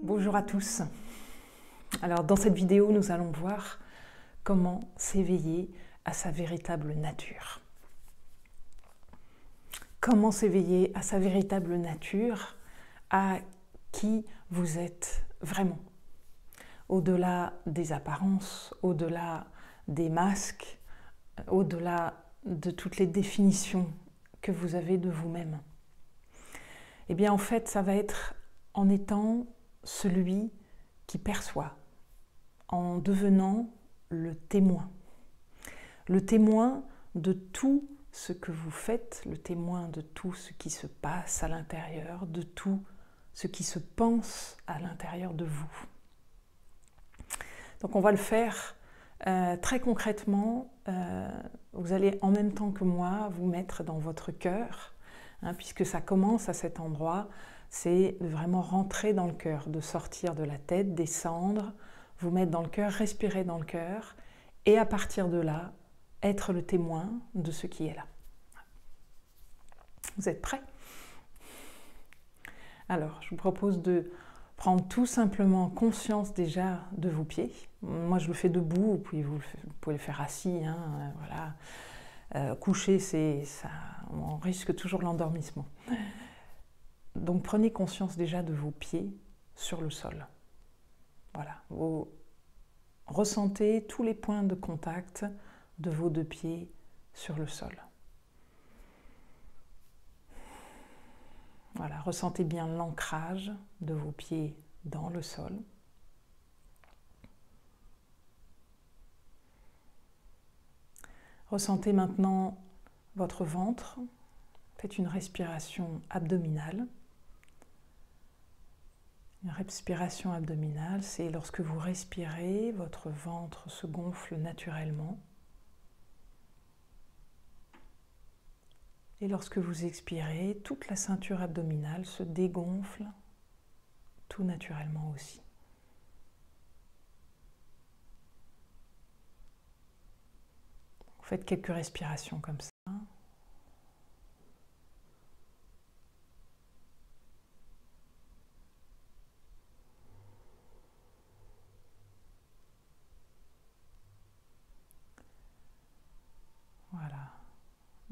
Bonjour à tous. Alors dans cette vidéo, nous allons voir comment s'éveiller à sa véritable nature. Comment s'éveiller à sa véritable nature, à qui vous êtes vraiment. Au-delà des apparences, au-delà des masques, au-delà de toutes les définitions que vous avez de vous-même. Eh bien en fait, ça va être en étant celui qui perçoit, en devenant le témoin. Le témoin de tout ce que vous faites, le témoin de tout ce qui se passe à l'intérieur, de tout ce qui se pense à l'intérieur de vous. Donc on va le faire très concrètement. Vous allez en même temps que moi vous mettre dans votre cœur, puisque ça commence à cet endroit, c'est de vraiment rentrer dans le cœur, de sortir de la tête, descendre, vous mettre dans le cœur, respirer dans le cœur, et à partir de là, être le témoin de ce qui est là. Vous êtes prêts? Alors, je vous propose de prendre tout simplement conscience déjà de vos pieds. Moi, je le fais debout, vous pouvez le faire assis, voilà. Couché, on risque toujours l'endormissement. Donc, prenez conscience déjà de vos pieds sur le sol. Voilà, vous ressentez tous les points de contact de vos deux pieds sur le sol. Voilà, ressentez bien l'ancrage de vos pieds dans le sol. Ressentez maintenant votre ventre. Faites une respiration abdominale. Une respiration abdominale, c'est lorsque vous respirez, votre ventre se gonfle naturellement. Et lorsque vous expirez, toute la ceinture abdominale se dégonfle tout naturellement aussi. Vous faites quelques respirations comme ça. Voilà.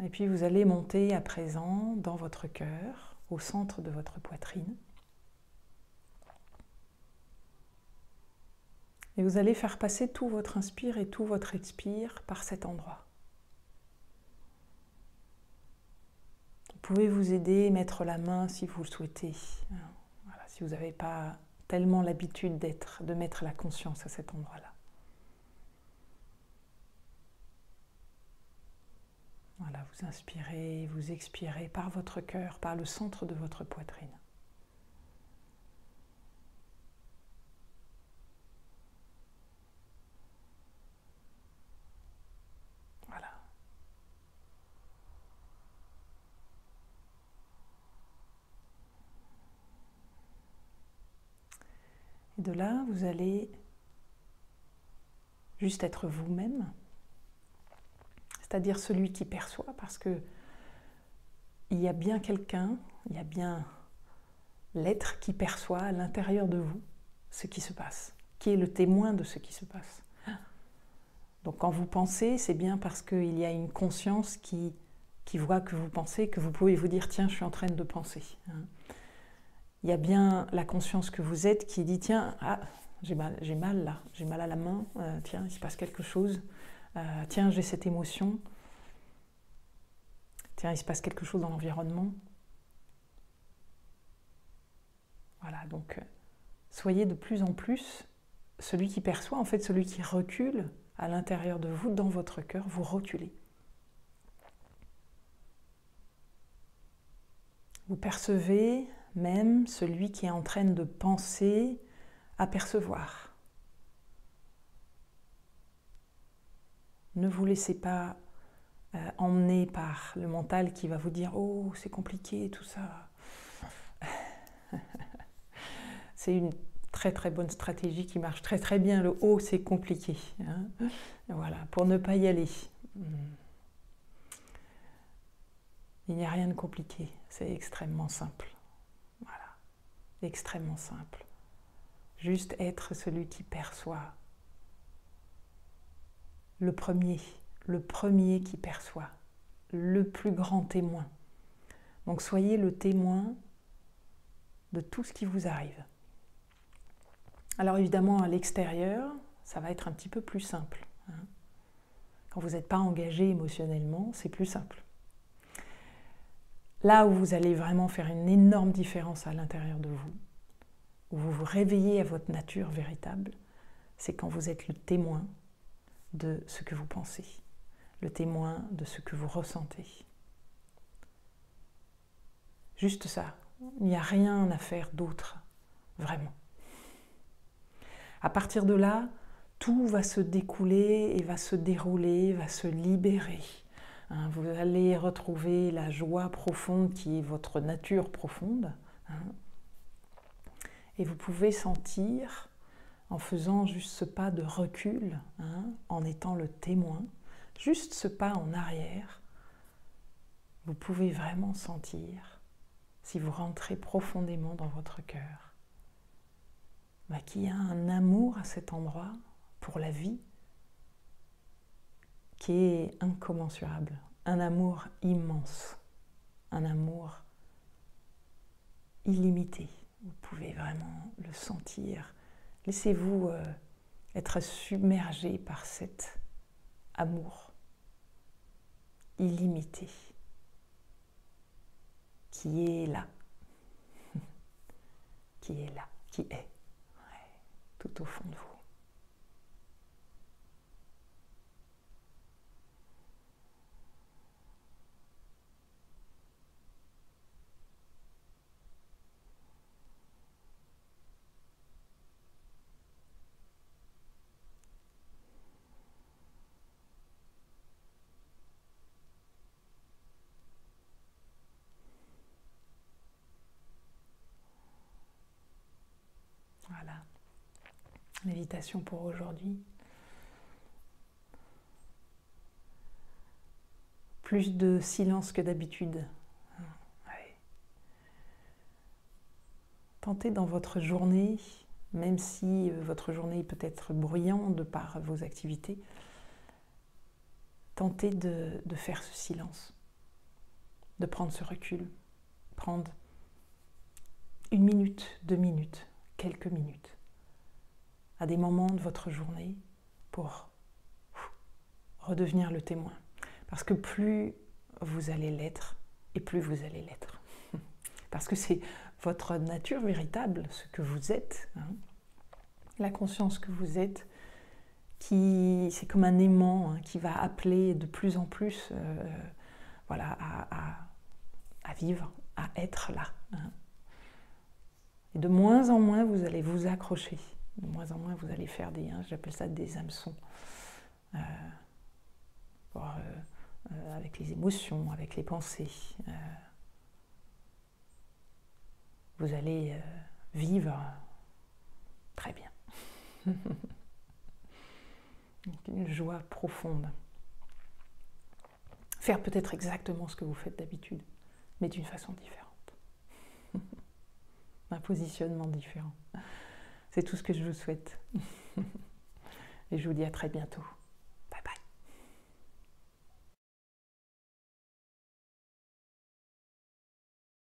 Et puis vous allez monter à présent dans votre cœur, au centre de votre poitrine. Et vous allez faire passer tout votre inspire et tout votre expire par cet endroit. Vous pouvez vous aider, mettre la main si vous le souhaitez. Voilà, si vous n'avez pas tellement l'habitude de mettre la conscience à cet endroit-là. Voilà, vous inspirez, vous expirez par votre cœur, par le centre de votre poitrine. Voilà. Et de là, vous allez juste être vous-même. C'est-à-dire celui qui perçoit, parce que il y a bien quelqu'un, il y a bien l'être qui perçoit à l'intérieur de vous ce qui se passe, qui est le témoin de ce qui se passe. Donc quand vous pensez, c'est bien parce qu'il y a une conscience qui voit que vous pensez, que vous pouvez vous dire « tiens, je suis en train de penser ». Il y a bien la conscience que vous êtes qui dit « tiens, j'ai mal là, j'ai mal à la main, tiens, il se passe quelque chose ». Tiens, j'ai cette émotion. Tiens, il se passe quelque chose dans l'environnement. Voilà, donc soyez de plus en plus celui qui perçoit, en fait, celui qui recule à l'intérieur de vous, dans votre cœur, vous reculez. Vous percevez même celui qui est en train de penser à percevoir. Ne vous laissez pas emmener par le mental qui va vous dire « oh, c'est compliqué, tout ça ». C'est une très très bonne stratégie qui marche très très bien, le « oh, c'est compliqué ». Voilà, pour ne pas y aller. Il n'y a rien de compliqué, c'est extrêmement simple. Voilà, extrêmement simple. Juste être celui qui perçoit. Le premier qui perçoit, le plus grand témoin. Donc soyez le témoin de tout ce qui vous arrive. Alors évidemment, à l'extérieur, ça va être un petit peu plus simple. Quand vous n'êtes pas engagé émotionnellement, c'est plus simple. Là où vous allez vraiment faire une énorme différence à l'intérieur de vous, où vous vous réveillez à votre nature véritable, c'est quand vous êtes le témoin de ce que vous pensez, le témoin de ce que vous ressentez. Juste ça, il n'y a rien à faire d'autre, vraiment. À partir de là, tout va se découler et va se dérouler, va se libérer. Vous allez retrouver la joie profonde qui est votre nature profonde. Et vous pouvez sentir, en faisant juste ce pas de recul, en étant le témoin, juste ce pas en arrière, vous pouvez vraiment sentir, si vous rentrez profondément dans votre cœur, qu'il y a un amour à cet endroit pour la vie qui est incommensurable, un amour immense, un amour illimité. Vous pouvez vraiment le sentir. Laissez-vous être submergé par cet amour illimité qui est là, qui est là, qui est tout au fond de vous. Voilà, méditation pour aujourd'hui. Plus de silence que d'habitude. Tentez dans votre journée, même si votre journée peut être bruyante de par vos activités, tentez de faire ce silence, de prendre ce recul, prendre 1 minute, 2 minutes, quelques minutes, à des moments de votre journée pour redevenir le témoin. Parce que plus vous allez l'être, et plus vous allez l'être. Parce que c'est votre nature véritable, ce que vous êtes, la conscience que vous êtes, qui c'est comme un aimant qui va appeler de plus en plus à vivre, à être là. Et de moins en moins, vous allez vous accrocher. De moins en moins, vous allez faire j'appelle ça des hameçons. Avec les émotions, avec les pensées. Vous allez vivre très bien. Une joie profonde. Faire peut-être exactement ce que vous faites d'habitude, mais d'une façon différente. Un positionnement différent. C'est tout ce que je vous souhaite. Et je vous dis à très bientôt.